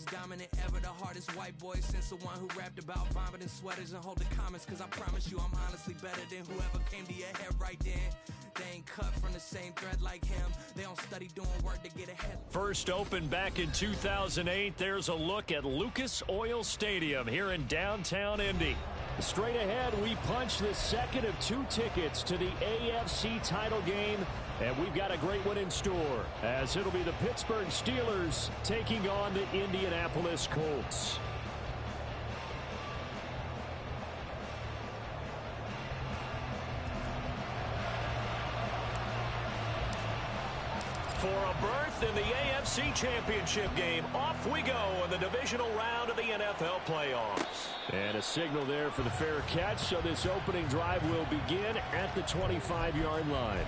most dominant ever, the hardest white boy since the one who rapped about vomiting sweaters and holding comments. Cause I promise you I'm honestly better than whoever came to your head right then. They ain't cut from the same thread like him. They don't study doing work to get ahead. First opened back in 2008. There's a look at Lucas Oil Stadium here in downtown Indy. Straight ahead, we punch the second of 2 tickets to the AFC title game. And we've got a great one in store, as it'll be the Pittsburgh Steelers taking on the Indianapolis Colts. For a berth in the AFC Championship game, off we go in the divisional round of the NFL playoffs. And a signal there for the fair catch, so this opening drive will begin at the 25-yard line.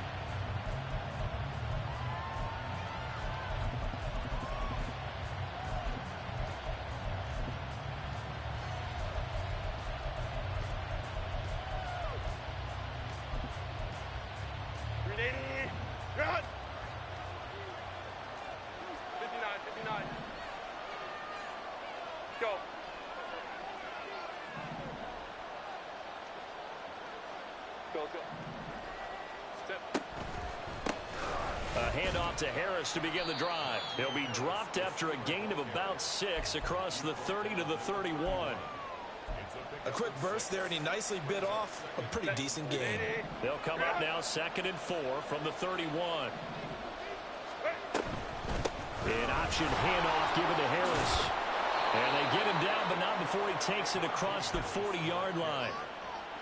To Harris to begin the drive. He'll be dropped after a gain of about 6 across the 30 to the 31. A quick burst there, and he nicely bit off a pretty decent gain. They'll come up now 2nd and 4 from the 31. An option handoff given to Harris. And they get him down, but not before he takes it across the 40-yard line.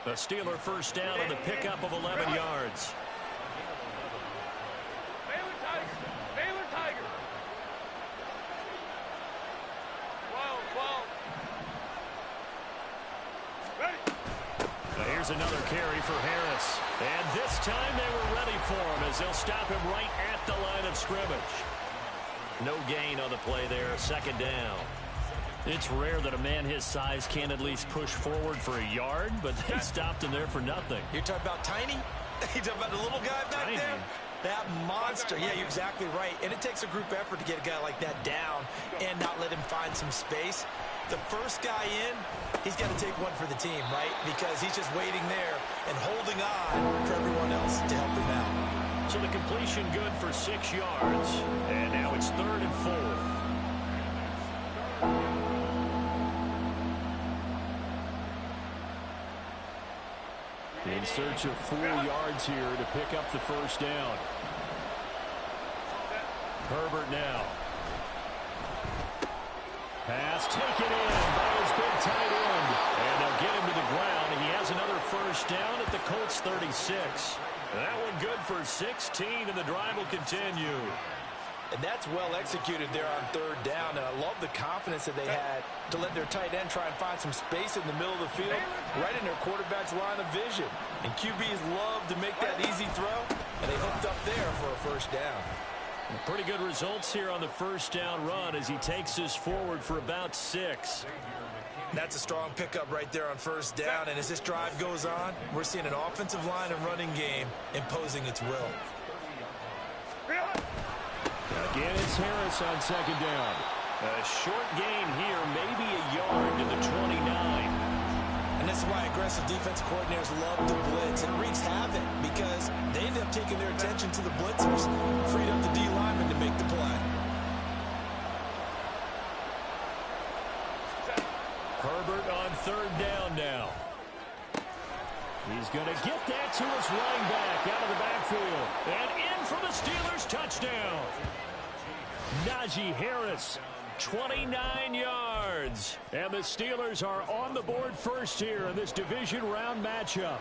The Steeler first down on the pickup of 11 yards. Here's another carry for Harris. And this time they were ready for him as they'll stop him right at the line of scrimmage. No gain on the play there, 2nd down. It's rare that a man his size can at least push forward for a yard, but they stopped him there for nothing. You're talking about tiny? You're talking about the little guy back Tiny. there? That monster. Yeah, you're exactly right. And it takes a group effort to get a guy like that down and not let him find some space. The first guy in, he's got to take one for the team, right? Because he's just waiting there and holding on for everyone else to help him out. So the completion good for 6 yards. And now it's 3rd and 4. In search of 4 yards here to pick up the first down. Herbert now. Pass taken in by his big tight end. And they'll get him to the ground. And he has another first down at the Colts 36. That one good for 16, and the drive will continue. And that's well executed there on 3rd down. And I love the confidence that they had to let their tight end try and find some space in the middle of the field, right in their quarterback's line of vision. And QBs love to make that easy throw, and they hooked up there for a first down. Pretty good results here on the first down run as he takes us forward for about 6. That's a strong pickup right there on 1st down. And as this drive goes on, we're seeing an offensive line and running game imposing its will. Again, it's Harris on 2nd down. A short gain here, maybe a yard to the 29. And this is why aggressive defensive coordinators love to blitz. And it wreaks havoc because they end up taking their attention to the blitzers, freed up the D lineman to make the play. Herbert on 3rd down now. He's going to get that to his running back out of the backfield. And in for the Steelers touchdown. Najee Harris, 29 yards. And the Steelers are on the board first here in this division round matchup.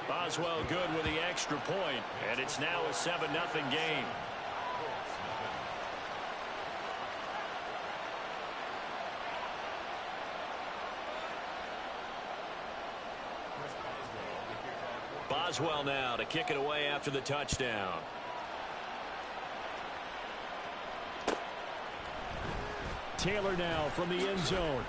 Boswell good with the extra point, and it's now a 7-0 game. Boswell now to kick it away after the touchdown. Taylor now from the end zone.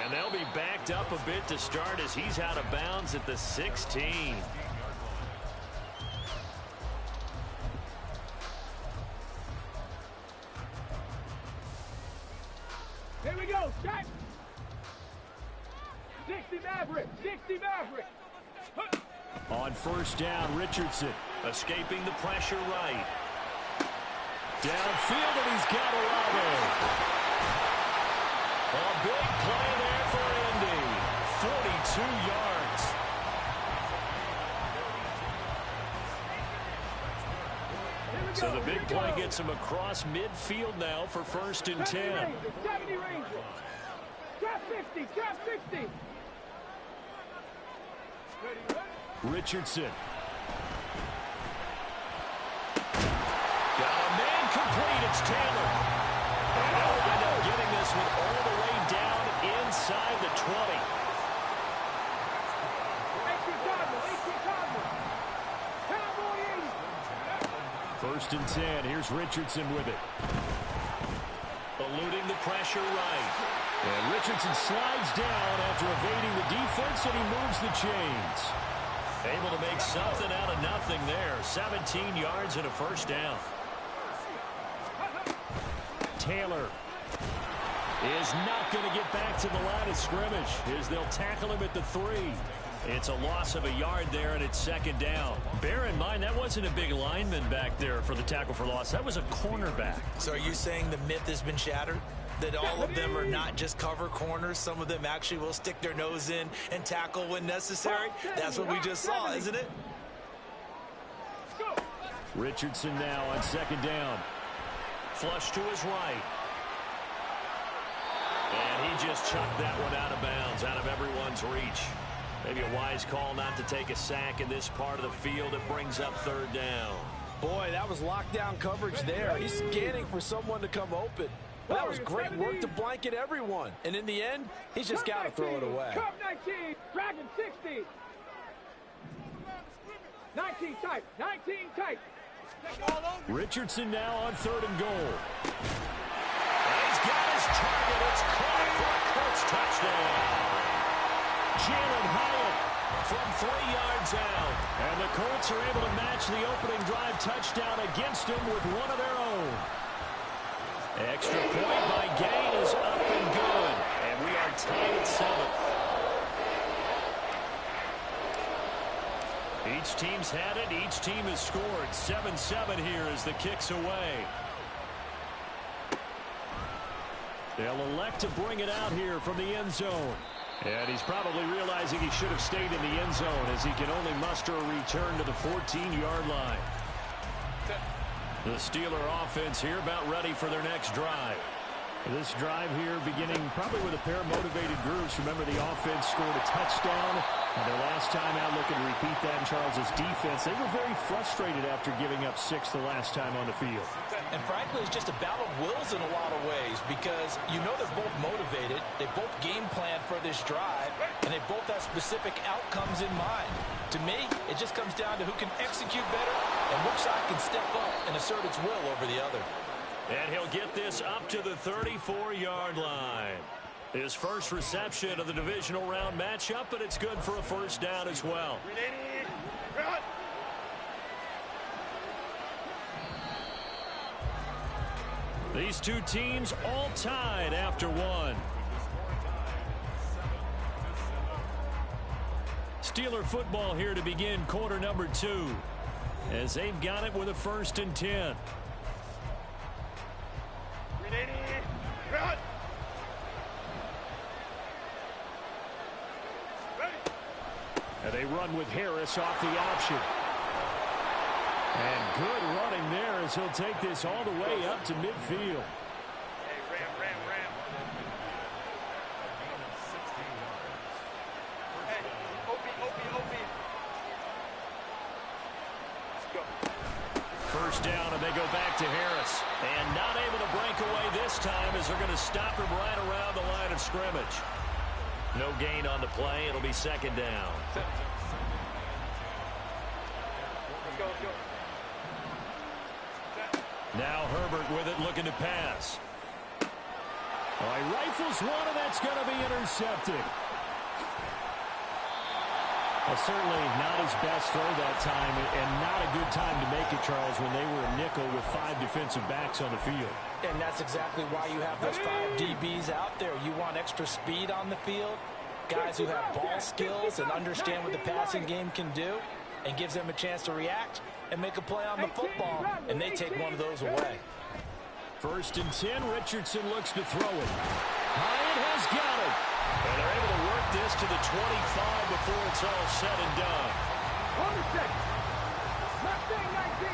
And they'll be backed up a bit to start as he's out of bounds at the 16. go, Shaq. 60 Maverick, 60 Maverick. On first down, Richardson escaping the pressure right. Downfield, and he's got Olave. A big play there for Indy. 42 yards. So the big play gets him across midfield now for 1st and 10. 70 Ranger. Trap 50, trap 60. Richardson. Got a man complete. It's Taylor. And they'll end up getting this one all the way down inside the 20. First and 10. Here's Richardson with it. Eluding the pressure right. And Richardson slides down after evading the defense, and he moves the chains. Able to make something out of nothing there. 17 yards and a first down. Taylor is not going to get back to the line of scrimmage as they'll tackle him at the 3. It's a loss of a yard there, and it's 2nd down. Bear in mind, that wasn't a big lineman back there for the tackle for loss. That was a cornerback. So are you saying the myth has been shattered? That all of them are not just cover corners. Some of them actually will stick their nose in and tackle when necessary. That's what we just saw, isn't it? Richardson now on 2nd down. Flush to his right. And he just chucked that one out of bounds, out of everyone's reach. Maybe a wise call not to take a sack in this part of the field. It brings up 3rd down. Boy, that was lockdown coverage there. He's scanning for someone to come open. But that was great work to blanket everyone. And in the end, he's just got to throw it away. Cup 19, Dragon 60. 19 tight, 19 tight. Richardson now on 3rd and goal. And he's got his target. It's caught for a Colts touchdown. Jalen Hyatt from 3 yards out. And the Colts are able to match the opening drive touchdown against him with one of their own. Extra point by Gain is up and good. And we are tied at 7. Each team's had it. Each team has scored. 7-7 here as the kick's away. They'll elect to bring it out here from the end zone. And he's probably realizing he should have stayed in the end zone as he can only muster a return to the 14-yard line. The Steeler offense here about ready for their next drive. This drive here beginning probably with a pair of motivated groups. Remember, the offense scored a touchdown. And their last time out looking to repeat that in Charles's defense. They were very frustrated after giving up 6 the last time on the field. And frankly, it's just a battle of wills in a lot of ways because you know they're both motivated. They both game plan for this drive, and they both have specific outcomes in mind. To me, it just comes down to who can execute better and which side can step up and assert its will over the other. And he'll get this up to the 34-yard line. His first reception of the divisional round matchup, but it's good for a first down as well. These two teams all tied after 1. Steeler football here to begin quarter number 2 as they've got it with a 1st and 10. And they run with Harris off the option. And good running there as he'll take this all the way up to midfield. Hey, ram. Hey, OP. Let's go. First down, and they go back to Harris. And not able to break away this time as they're going to stop him right around the line of scrimmage. No gain on the play. It'll be 2nd down. Let's go. Now Herbert with it, looking to pass. Oh, he rifles one, and that's going to be intercepted. Well, certainly not his best throw that time, and not a good time to make it, Charles, when they were a nickel with 5 defensive backs on the field. And that's exactly why you have those 5 DBs out there. You want extra speed on the field, guys who have ball skills and understand what the passing game can do, and gives them a chance to react and make a play on the football, and they take one of those away. 1st and 10, Richardson looks to throw it. Hyatt has got it. And they're able to work this to the 25 before it's all said and done. On the 6. Mustang 19.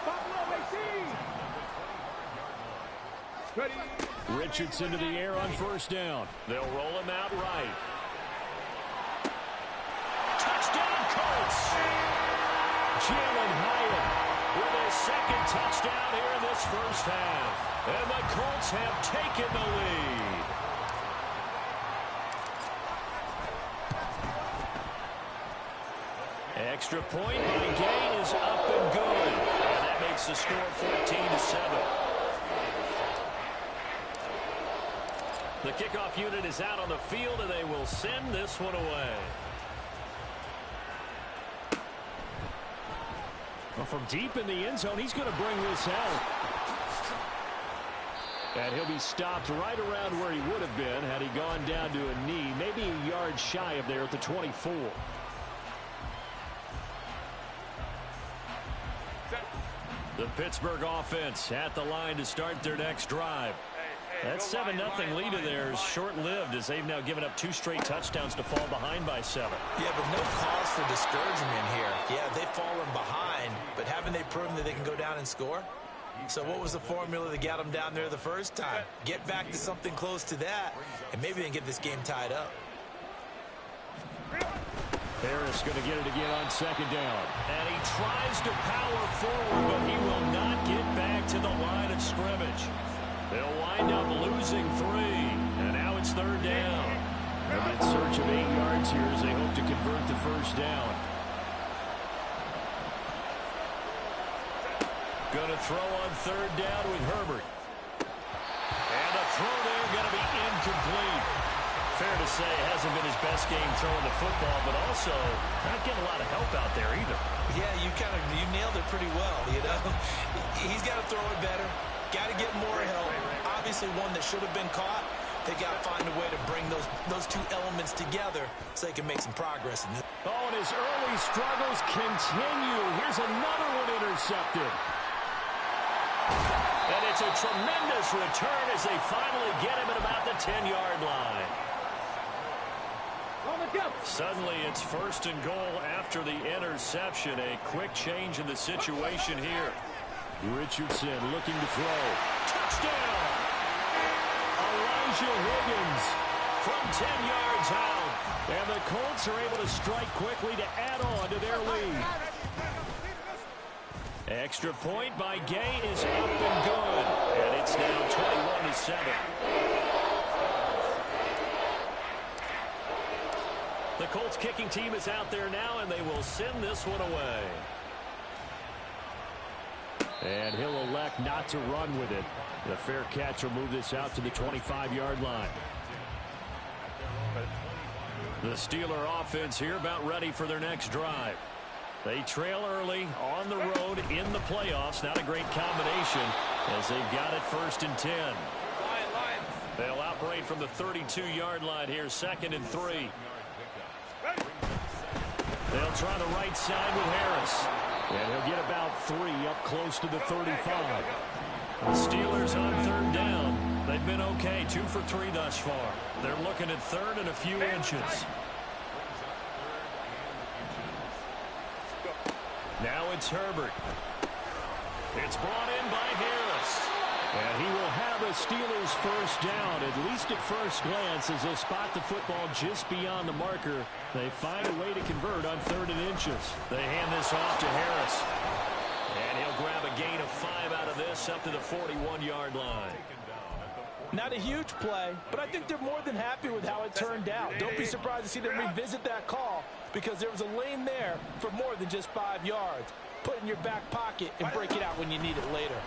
Buffalo 18. Ready. Richardson to the air on 1st down. They'll roll him out right. Touchdown, Colts! Jalen Hyatt with his 2nd touchdown here in this 1st half. And the Colts have taken the lead. Extra point by Gay is up and good. And that makes the score 14-7. The kickoff unit is out on the field, and they will send this one away. Well, from deep in the end zone, he's going to bring this out. And he'll be stopped right around where he would have been had he gone down to a knee, maybe a yard shy of there at the 24. The Pittsburgh offense at the line to start their next drive. That 7-0 lead of theirs short-lived as they've now given up 2 straight touchdowns to fall behind by 7. Yeah, but no cause for discouragement here. Yeah, they've fallen behind, but haven't they proven that they can go down and score? So what was the formula that got them down there the first time? Get back to something close to that, and maybe they can get this game tied up. Harris going to get it again on 2nd down. And he tries to power forward, but he will not get back to the line of scrimmage. They'll wind up losing 3, and now it's 3rd down. They're in search of 8 yards here as they hope to convert the 1st down. Going to throw on 3rd down with Herbert. And the throw there going to be incomplete. Fair to say, it hasn't been his best game throwing the football, but also not getting a lot of help out there either. Yeah, you nailed it pretty well, you know. He's got to throw it better. Got to get more help. Obviously one that should have been caught. They got to find a way to bring those 2 elements together so they can make some progress in this. Oh, and his early struggles continue. Here's another one intercepted. And it's a tremendous return as they finally get him at about the 10-yard line. Suddenly it's 1st and goal after the interception. A quick change in the situation here. Richardson looking to throw. Touchdown! Elijah Higgins from 10 yards out. And the Colts are able to strike quickly to add on to their lead. Extra point by Gay is up and good. And it's now 21-7. The Colts kicking team is out there now, and they will send this one away. And he'll elect not to run with it. The fair catch will move this out to the 25-yard line. The Steeler offense here about ready for their next drive. They trail early on the road in the playoffs. Not a great combination as they've got it 1st and 10. They'll operate from the 32-yard line here, 2nd and 3. They'll try the right side with Harris. And he'll get about 3 up close to the 35. The Steelers on 3rd down. They've been okay, 2 for 3 thus far. They're looking at 3rd and a few inches. Now it's Herbert. It's brought in by Harris. And he will have a Steelers 1st down, at least at first glance, as they'll spot the football just beyond the marker. They find a way to convert on 3rd and inches. They hand this off to Harris. And he'll grab a gain of 5 out of this up to the 41-yard line. Not a huge play, but I think they're more than happy with how it turned out. Don't be surprised to see them revisit that call because there was a lane there for more than just 5 yards. Put it in your back pocket and break it out when you need it later.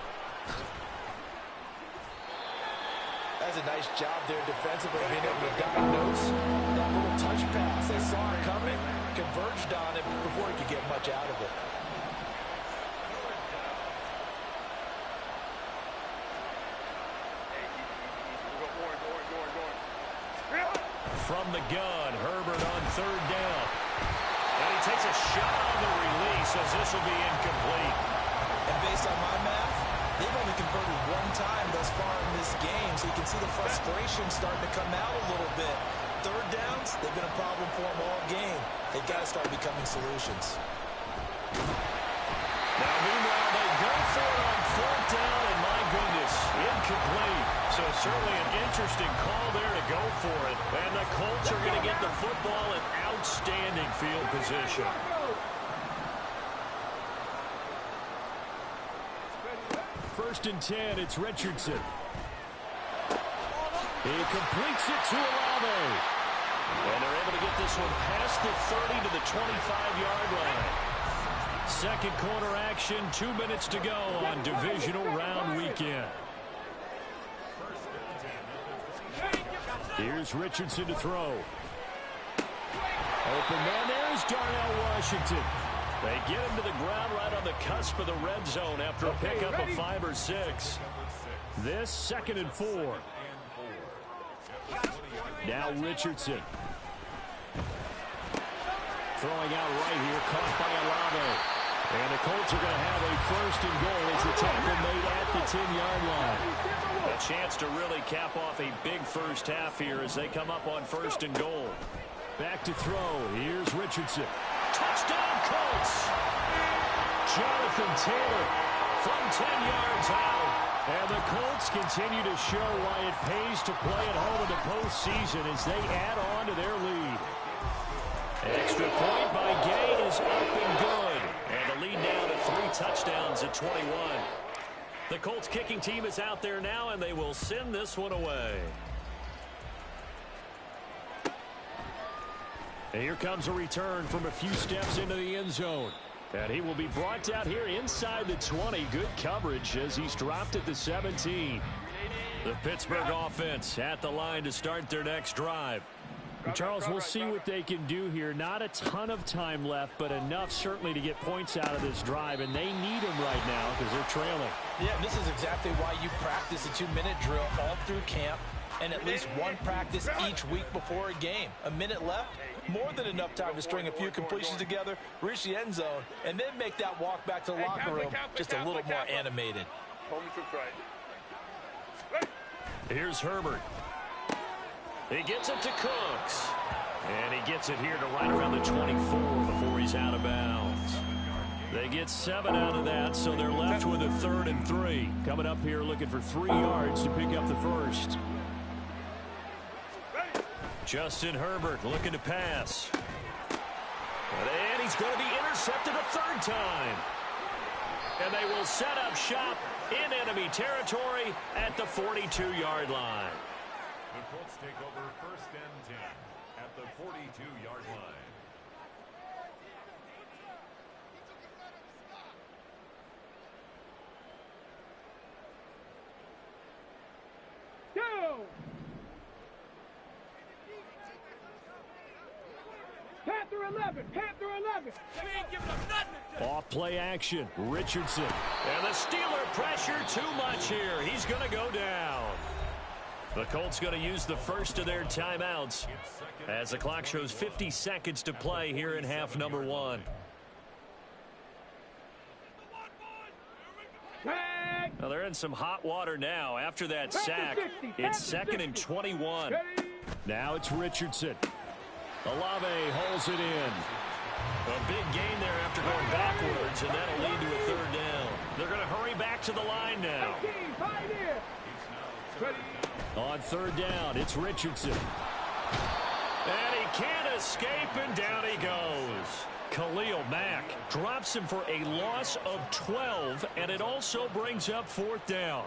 That's a nice job there defensively, being able to diagnose that little touch pass. They saw it coming, converged on it before he could get much out of it. From the gun, Herbert on third down. And he takes a shot on the release as this will be incomplete. And based on my math, they've only converted one time thus far in this game, so you can see the frustration starting to come out a little bit. Third downs, they've been a problem for them all game. They've got to start becoming solutions. Now, meanwhile, they go for it on fourth down, and my goodness, incomplete. So certainly an interesting call there to go for it. And the Colts are going to get the football in outstanding field position. First and 10, it's Richardson. He completes it to Olave. And they're able to get this one past the 30 to the 25-yard line. Second quarter action, 2 minutes to go on divisional round weekend. Here's Richardson to throw. Open man, there's Darnell Washington. They get him to the ground right on the cusp of the red zone after a pickup of 5 or 6. This 2nd and 4. Now Richardson. Throwing out right here, caught by Olave. And the Colts are going to have a first and goal as the tackle made at the 10-yard line. A chance to really cap off a big first half here as they come up on first and goal. Back to throw. Here's Richardson. Touchdown, Colts! Jonathan Taylor from 10 yards out. And the Colts continue to show why it pays to play at home in the postseason as they add on to their lead. Extra point by Gay is up and good. And the lead now to 3 touchdowns at 21. The Colts kicking team is out there now, and they will send this one away. And here comes a return from a few steps into the end zone. And he will be brought out here inside the 20. Good coverage as he's dropped at the 17. The Pittsburgh offense at the line to start their next drive. Charles, we'll see what they can do here. Not a ton of time left, but enough certainly to get points out of this drive, and they need them right now because they're trailing. Yeah, this is exactly why you practice a 2-minute drill all through camp and at least one practice each week before a game. A minute left, more than enough time to string a few completions together, reach the end zone, and then make that walk back to the locker room just a little more animated. Here's Herbert. He gets it to Cooks. And he gets it here to right around the 24 before he's out of bounds. They get 7 out of that, so they're left with a 3rd and 3. Coming up here looking for 3 yards to pick up the first. Justin Herbert looking to pass. And he's going to be intercepted a 3rd time. And they will set up shop in enemy territory at the 42-yard line. The Colts take over 1st and 10 at the 42-yard line. Go! Panther 11! Panther 11! We ain't giving up nothing! Off play action. Richardson. And the Steeler pressure too much here. He's going to go down. The Colts going to use the first of their timeouts as the clock shows 50 seconds to play here in half number 1. Now they're in some hot water now after that sack. It's 2nd and 21. Now it's Richardson. Olave holds it in. A big gain there after going backwards, and that'll lead to a 3rd down. They're going to hurry back to the line now. On 3rd down, it's Richardson. And he can't escape, and down he goes. Khalil Mack drops him for a loss of 12, and it also brings up 4th down.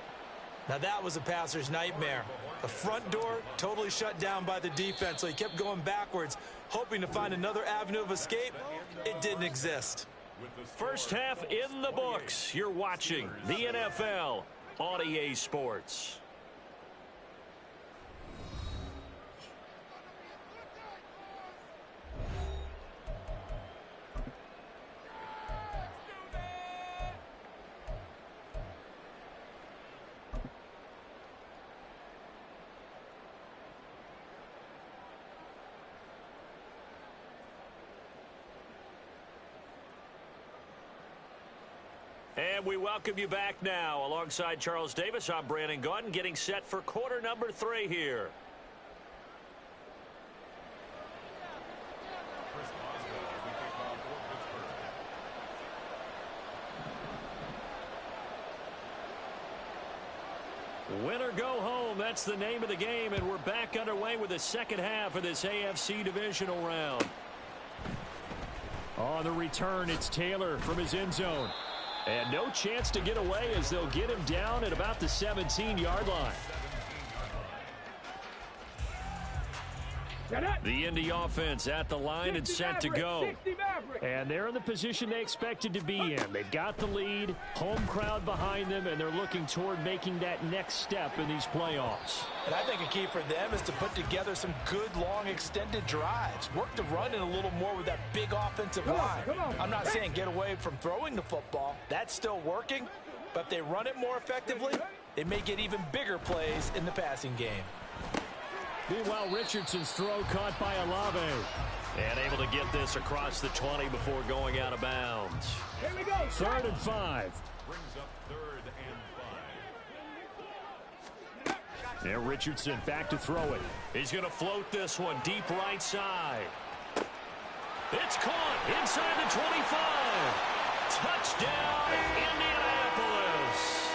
Now that was a passer's nightmare. The front door totally shut down by the defense, so he kept going backwards, hoping to find another avenue of escape. It didn't exist. First half in the books. You're watching the NFL on EA Sports. And we welcome you back now. Alongside Charles Davis, I'm Brandon Gaudin, getting set for quarter number 3 here. Win or go home, that's the name of the game, and we're back underway with the second half of this AFC divisional round. On the return, it's Taylor from his end zone. And no chance to get away as they'll get him down at about the 17-yard line. The Indy offense at the line and set to go. And they're in the position they expected to be in. They've got the lead, home crowd behind them, and they're looking toward making that next step in these playoffs. And I think a key for them is to put together some good, long, extended drives. Work the run in a little more with that big offensive line. I'm not saying get away from throwing the football. That's still working. But if they run it more effectively, they may get even bigger plays in the passing game. Meanwhile, Richardson's throw caught by Olave. And able to get this across the 20 before going out of bounds. Here we go. 3rd and 5. Brings up 3rd and 5. And Richardson back to throw it. He's going to float this one deep right side. It's caught inside the 25. Touchdown, Indianapolis.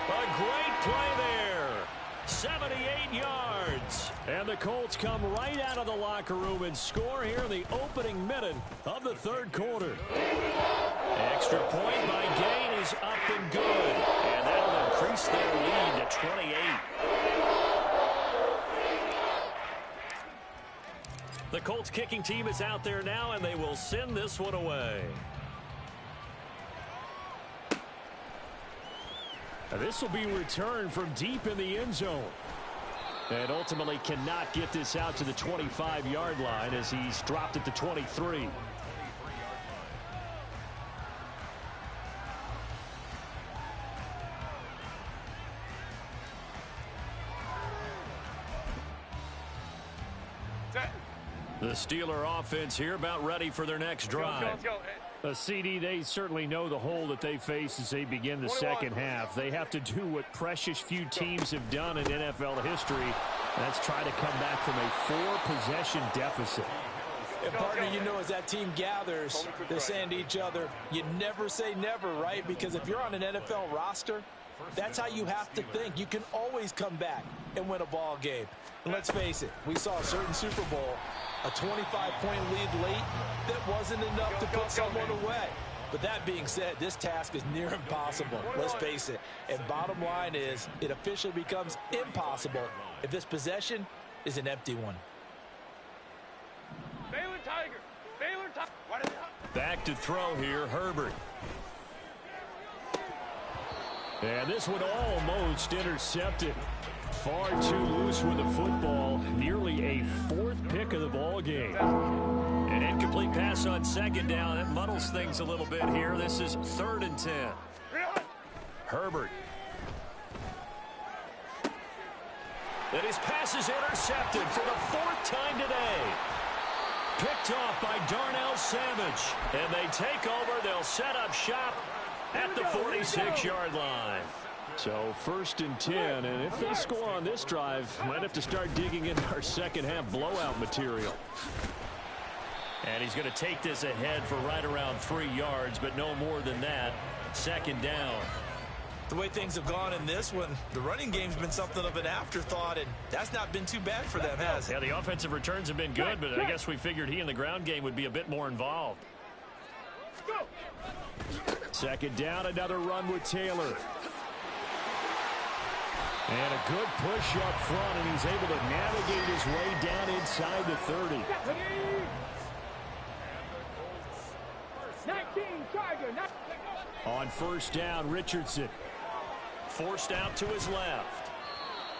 A great play there. 78 yards. And the Colts come right out of the locker room and score here in the opening minute of the 3rd quarter. Extra point by Gain is up and good. And that'll increase their lead to 28. The Colts kicking team is out there now, and they will send this one away. This will be returned from deep in the end zone. And ultimately cannot get this out to the 25-yard line as he's dropped at the 23. The Steeler offense here about ready for their next drive. Let's go. CD, they certainly know the hole that they face as they begin the second half. They have to do what precious few teams have done in NFL history. That's try to come back from a 4-possession deficit. And partner, you know, as that team gathers, they're saying to each other, you never say never, right? Because if you're on an NFL roster, that's how you have to think. You can always come back and win a ball game. And let's face it, we saw a certain Super Bowl, a 25-point lead late that wasn't enough to put someone away. But that being said, this task is near impossible. Let's face it. And bottom line is, it officially becomes impossible if this possession is an empty one. Baylor Tiger. Baylor Tiger. Back to throw here, Herbert. And this one almost intercepted. Far too loose with the football. Nearly a 4th pick of the ball game. An incomplete pass on 2nd down. That muddles things a little bit here. This is 3rd and 10. Herbert. And his pass is intercepted for the 4th time today. Picked off by Darnell Savage. And they take over. They'll set up shop at the 46-yard line. So 1st and 10, and if they score on this drive, might have to start digging into our second half blowout material. And he's going to take this ahead for right around 3 yards, but no more than that. 2nd down. The way things have gone in this one, the running game's been something of an afterthought, and that's not been too bad for them, has it? Yeah, the offensive returns have been good, but I guess we figured he in the ground game would be a bit more involved. 2nd down, another run with Taylor. And a good push up front, and he's able to navigate his way down inside the 30. 19 Tiger. On 1st down, Richardson. Forced out to his left.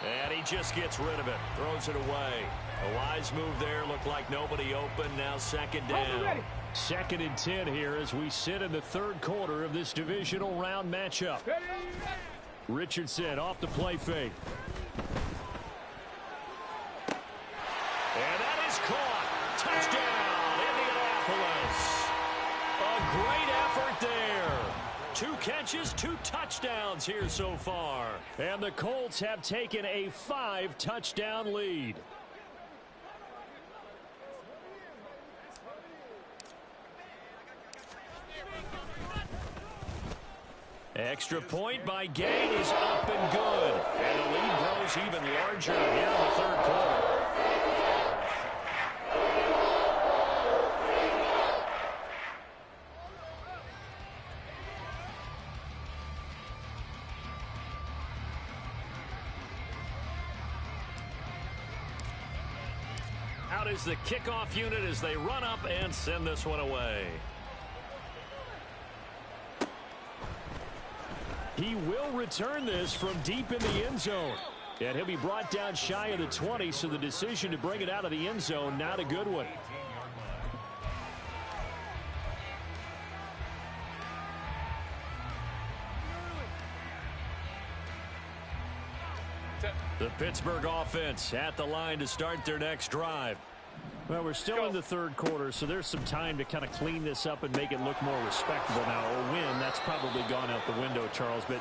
And he just gets rid of it. Throws it away. A wise move there. Looked like nobody open. Now 2nd down. 2nd and 10 here as we sit in the 3rd quarter of this divisional round matchup. Richardson off the play fake. And that is caught. Touchdown, Indianapolis. A great effort there. 2 catches, 2 touchdowns here so far. And the Colts have taken a 5-touchdown lead. Extra point by Gain is up and good. And the lead grows even larger here in the third quarter. Out is the kickoff unit as they run up and send this one away. He will return this from deep in the end zone. And he'll be brought down shy of the 20, so the decision to bring it out of the end zone, not a good one. The Pittsburgh offense at the line to start their next drive. Well, we're still in the third quarter, so there's some time to kind of clean this up and make it look more respectable now. A win, that's probably gone out the window, Charles, but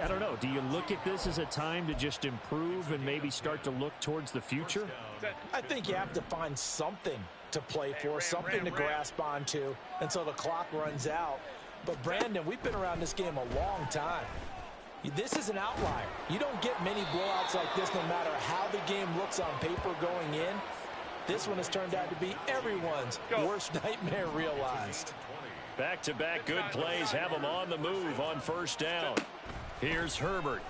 I don't know. Do you look at this as a time to just improve and maybe start to look towards the future? I think you have to find something to play for, something to grasp onto until the clock runs out. But, Brandon, we've been around this game a long time. This is an outlier. You don't get many blowouts like this no matter how the game looks on paper going in. This one has turned out to be everyone's worst nightmare realized. Back-to-back good plays have them on the move on first down. Here's Herbert.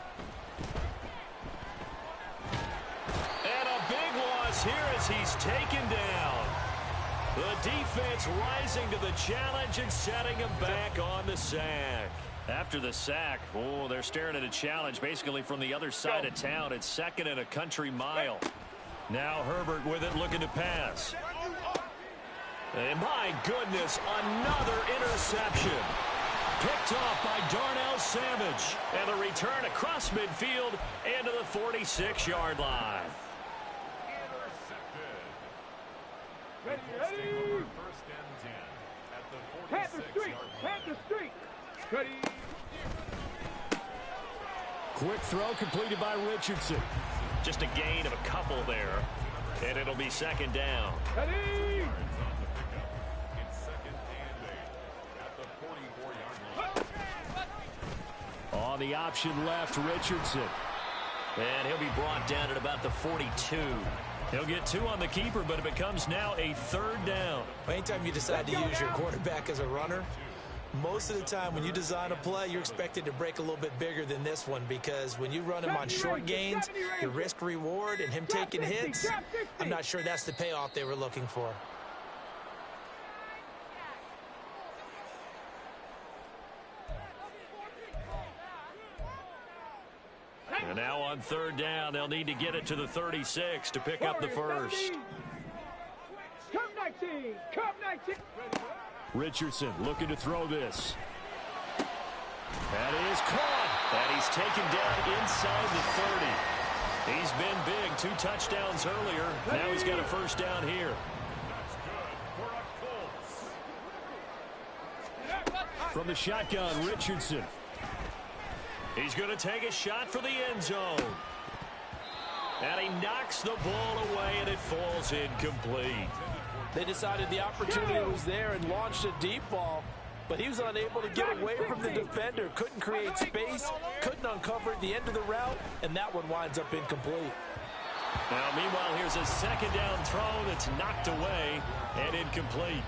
And a big loss here as he's taken down. The defense rising to the challenge and setting him back on the sack. After the sack, oh, they're staring at a challenge basically from the other side of town. It's second and a country mile. Now Herbert with it, looking to pass. And my goodness, another interception. Picked off by Darnell Savage. And the return across midfield into the 46-yard line. Panther Street! Panther Street! Ready. Quick throw completed by Richardson. Just a gain of a couple there. And it'll be second down. Ready. On the option left, Richardson. And he'll be brought down at about the 42. He'll get 2 on the keeper, but it becomes now a third down. Anytime you decide to use your quarterback as a runner, most of the time when you design a play, you're expected to break a little bit bigger than this one, because when you run him on short gains, your risk reward and him taking hits, I'm not sure that's the payoff they were looking for. And now on third down, they'll need to get it to the 36 to pick up the first. Come 19! Come 19! Richardson looking to throw this. That is caught. And he's taken down inside the 30. He's been big. 2 touchdowns earlier. Now he's got a first down here. From the shotgun, Richardson. He's going to take a shot for the end zone. And he knocks the ball away, and it falls incomplete. They decided the opportunity was there and launched a deep ball, but he was unable to get away from the defender. Couldn't create space, couldn't uncover the end of the route, and that one winds up incomplete. Now, meanwhile, here's a second down throw that's knocked away and incomplete.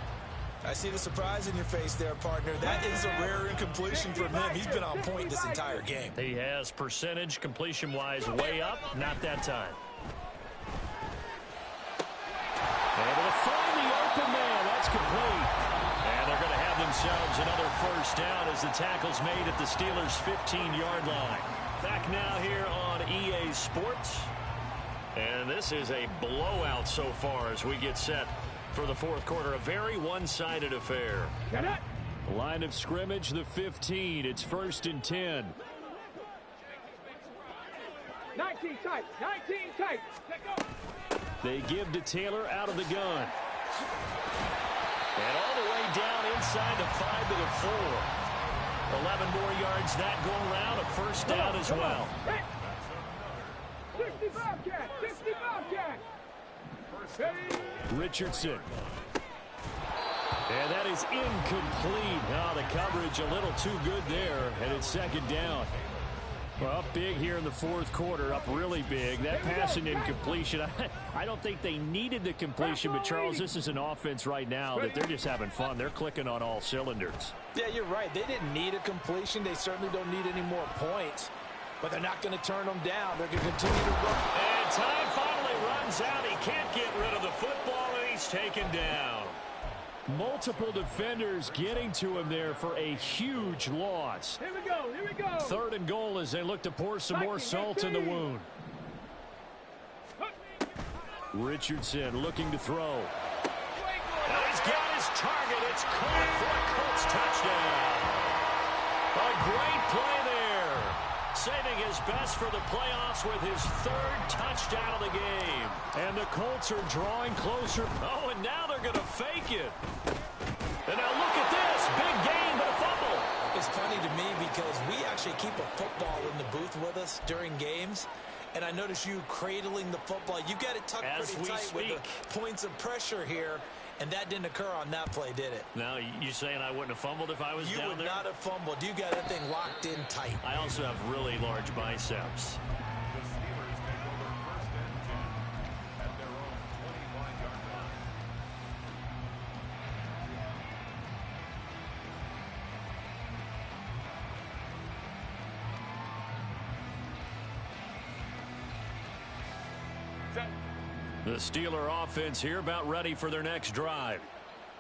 I see the surprise in your face there, partner. That is a rare incompletion from him. He's been on point this entire game. He has percentage completion-wise way up. Not that time. Able to find the open man. That's complete. And they're going to have themselves another first down as the tackle's made at the Steelers' 15-yard line. Back now here on EA Sports. And this is a blowout so far as we get set for the fourth quarter. A very one-sided affair. Line of scrimmage, the 15. It's 1st and 10. 19 tight. 19 tight. They give to Taylor out of the gun. And all the way down inside the 5 to the 4. 11 more yards that go around, a first down as well. 65 catch, 65 catch. Richardson. And that is incomplete. Oh, the coverage a little too good there, and it's second down. Well, up big here in the fourth quarter, up really big. That passing incompletion, I don't think they needed the completion, but Charles, this is an offense right now that they're just having fun. They're clicking on all cylinders. Yeah, you're right. They didn't need a completion. They certainly don't need any more points, but they're not going to turn them down. They're going to continue to run. And time finally runs out. He can't get rid of the football, and he's taken down. Multiple defenders getting to him there for a huge loss. Here we go, here we go. Third and goal as they look to pour some more salt in the wound. Richardson looking to throw. And he's got his target. It's caught for a Colts touchdown. A great play there. Saving his best for the playoffs with his third touchdown of the game. And the Colts are drawing closer. Oh, and now they're going to fake it. And now look at this. Big gain, but a fumble. It's funny to me because we actually keep a football in the booth with us during games. And I notice you cradling the football. You got it tucked pretty tight with the points of pressure here. And that didn't occur on that play, did it? Now, you saying I wouldn't have fumbled if I was down there? You would not have fumbled. You got that thing locked in tight. I also have really large biceps. The Steeler offense here about ready for their next drive.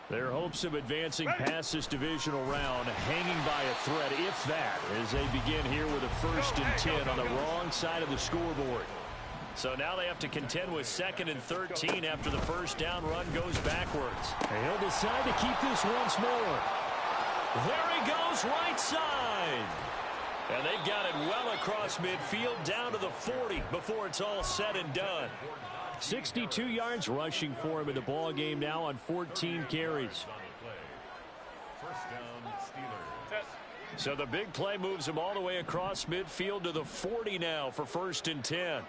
Their hopes of advancing past this divisional round hanging by a thread, if that, as they begin here with a 1st and 10 on the wrong side of the scoreboard. So now they have to contend with 2nd and 13 after the first down run goes backwards. And he'll decide to keep this once more. There he goes, right side. And they've got it well across midfield down to the 40 before it's all said and done. 62 yards rushing for him in the ball game now on 14 carries. So the big play moves him all the way across midfield to the 40 now for 1st and 10.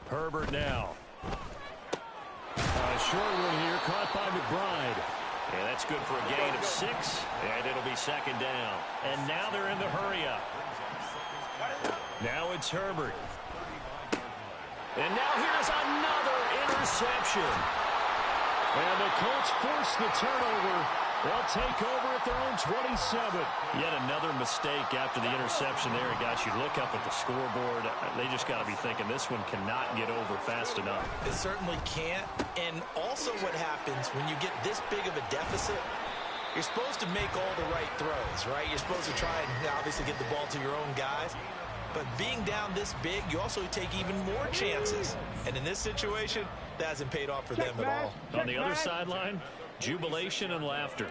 Herbert now. A short one here caught by McBride. And that's good for a gain of 6, and it'll be 2nd down. And now they're in the hurry-up. Now it's Herbert. And now here's another interception. And the Colts force the turnover. They'll take over at their own 27. Yet another mistake after the interception there. Guys, you look up at the scoreboard. They just got to be thinking this one cannot get over fast enough. It certainly can't. And also what happens when you get this big of a deficit, you're supposed to make all the right throws, right? You're supposed to try and obviously get the ball to your own guys. But being down this big, you also take even more chances. And in this situation, that hasn't paid off for them at all. On the other sideline, jubilation and laughter.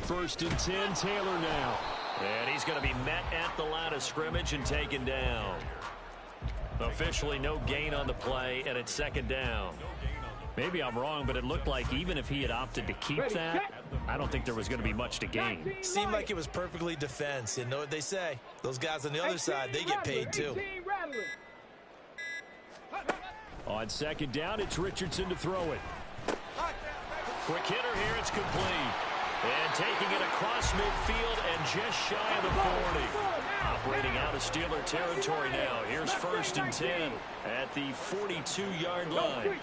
1st and 10, Taylor now. And he's going to be met at the line of scrimmage and taken down. Officially no gain on the play, and it's 2nd down. Maybe I'm wrong, but it looked like even if he had opted to keep that, I don't think there was going to be much to gain. Seemed like it was perfectly defense. And know what they say? Those guys on the other side, they get paid too. On 2nd down, it's Richardson to throw it. Quick hitter here, it's complete. And taking it across midfield and just shy of the 40. Operating out of Steeler territory now. Here's 1st and 10 at the 42-yard line.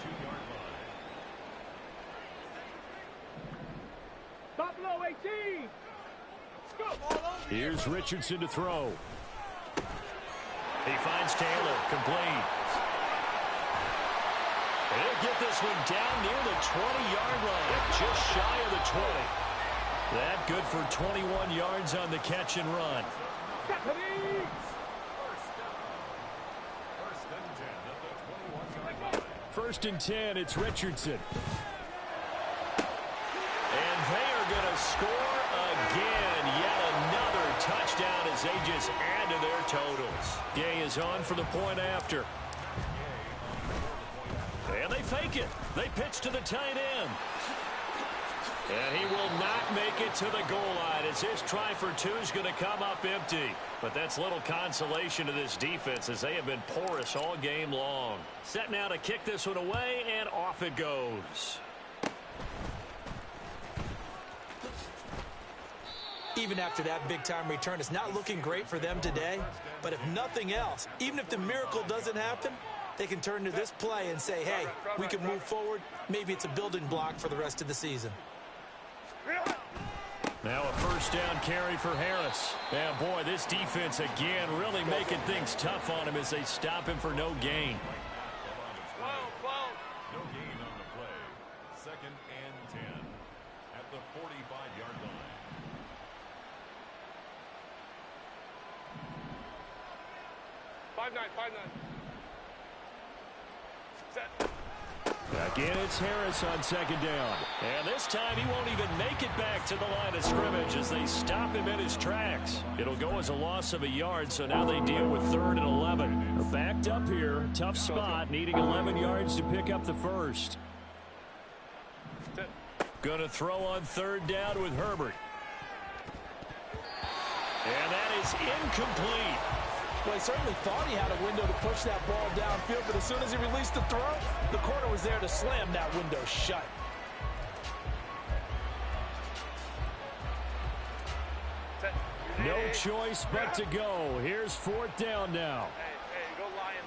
Buffalo 18. Here's Richardson to throw. He finds Taylor, complete. He'll get this one down near the 20-yard line, just shy of the 20. That good for 21 yards on the catch and run. 1st and 10, it's Richardson. And they are going to score again. Yet another touchdown as they just add to their totals. Gay is on for the point after. And they fake it. They pitch to the tight end. And he will not make it to the goal line as his try for two is going to come up empty. But that's little consolation to this defense as they have been porous all game long. Set now to kick this one away, and off it goes. Even after that big-time return, it's not looking great for them today. But if nothing else, even if the miracle doesn't happen, they can turn to this play and say, hey, we can move forward. Maybe it's a building block for the rest of the season. Now a first down carry for Harris. And boy, this defense again really making things tough on him as they stop him for no gain. No gain on the play. 2nd and 10 at the 45-yard line. Set. Again, it's Harris on 2nd down. And this time he won't even make it back to the line of scrimmage as they stop him in his tracks. It'll go as a loss of a yard, so now they deal with 3rd and 11. They're backed up here. Tough spot, needing 11 yards to pick up the first. Going to throw on 3rd down with Herbert. And that is incomplete. Well, he certainly thought he had a window to push that ball downfield, but as soon as he released the throw, the corner was there to slam that window shut. No choice but to go. Here's 4th down now. Hey, go lion.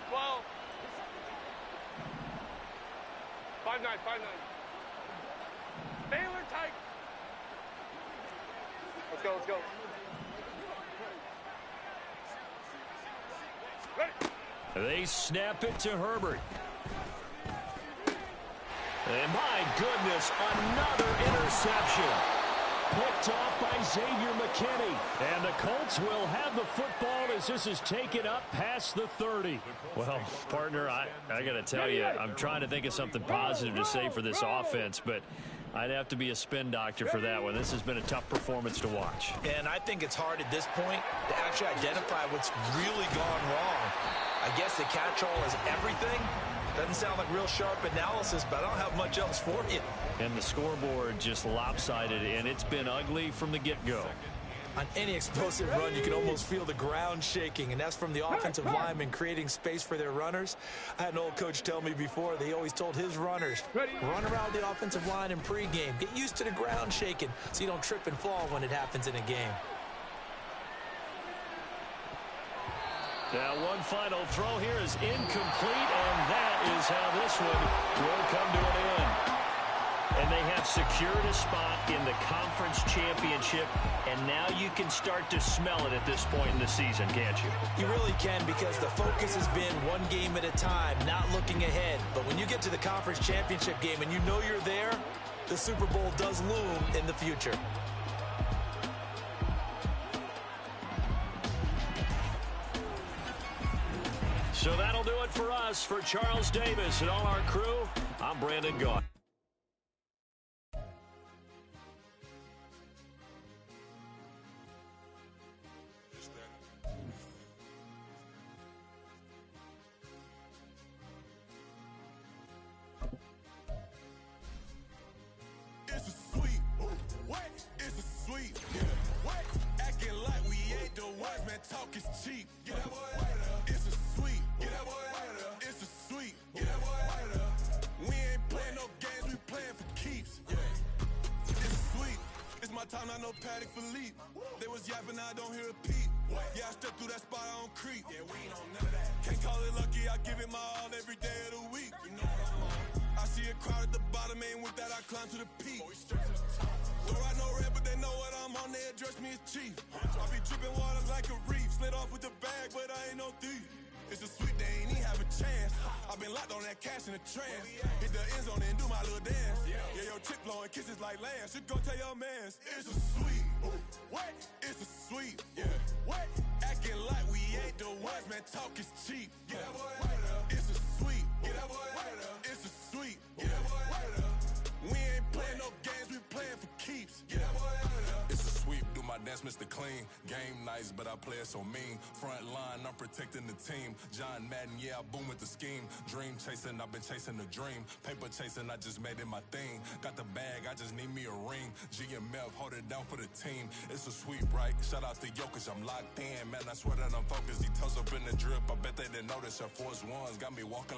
12. 5-9. Baylor tight. Let's go. They snap it to Herbert. And my goodness, another interception. Picked off by Xavier McKinney. And the Colts will have the football as this is taken up past the 30. Well, partner, I got to tell you, I'm trying to think of something positive to say for this offense, but I'd have to be a spin doctor for that one. This has been a tough performance to watch. And I think it's hard at this point to actually identify what's really gone wrong. I guess the catch-all is everything. Doesn't sound like real sharp analysis, but I don't have much else for you. And the scoreboard just lopsided, and it's been ugly from the get-go. On any explosive run, you can almost feel the ground shaking, and that's from the offensive linemen creating space for their runners. I had an old coach tell me before, they always told his runners, run around the offensive line in pregame. Get used to the ground shaking so you don't trip and fall when it happens in a game. Now one final throw here is incomplete, and that is how this one will come to an end. And they have secured a spot in the conference championship, and now you can start to smell it at this point in the season, can't you? You really can, because the focus has been one game at a time, not looking ahead. But when you get to the conference championship game and you know you're there, the Super Bowl does loom in the future. So that'll do it for us. For Charles Davis and all our crew, I'm Brandon Gaughan. It's a sweet, what? It's a sweet, yeah. What? Acting like we ain't the ones, man. Talk is cheap. Get that boy out of there. It's a sweet, get that boy out of there. It's a sweet, get that boy out of there. We ain't playing no games, we playing for keeps. Yeah. It's sweet. It's my time, not no Paddock for leap. They was yapping, I don't hear a peep. Yeah, I step through that spot, I don't creep. Yeah, we ain't on none of that. Can't call it lucky, I give it my all every day of the week. You know what I'm on. I see a crowd at the bottom, and with that I climb to the peak. Throw out no red, but they know what I'm on, they address me as chief. I be dripping water like a reef, slid off with the bag, but I ain't no thief. It's a sweet, they ain't even have a chance. I've been locked on that cash in a trance. Hit the end zone and do my little dance. Yeah, your chick blowing kisses like Lance. You go tell your mans. It's a sweet. What? It's a sweet. Yeah. What? Acting like we ain't the ones, man. Talk is cheap. Get that boy out of there. It's a sweet. Get that boy out of there. It's a sweet. Get that boy out of there. We ain't playing no games, we playing for keeps. Get that boy out of there. It's a sweep, do my dance Mr. Clean. Game nice, but I play it so mean. Front line, I'm protecting the team. John Madden, yeah, I boom with the scheme. Dream chasing, I've been chasing the dream. Paper chasing, I just made it my thing. Got the bag, I just need me a ring. GMF, hold it down for the team. It's a sweep, right? Shout out to Jokic, I'm locked in. Man, I swear that I'm focused. He toes up in the drip, I bet they didn't notice. Her force ones got me walking like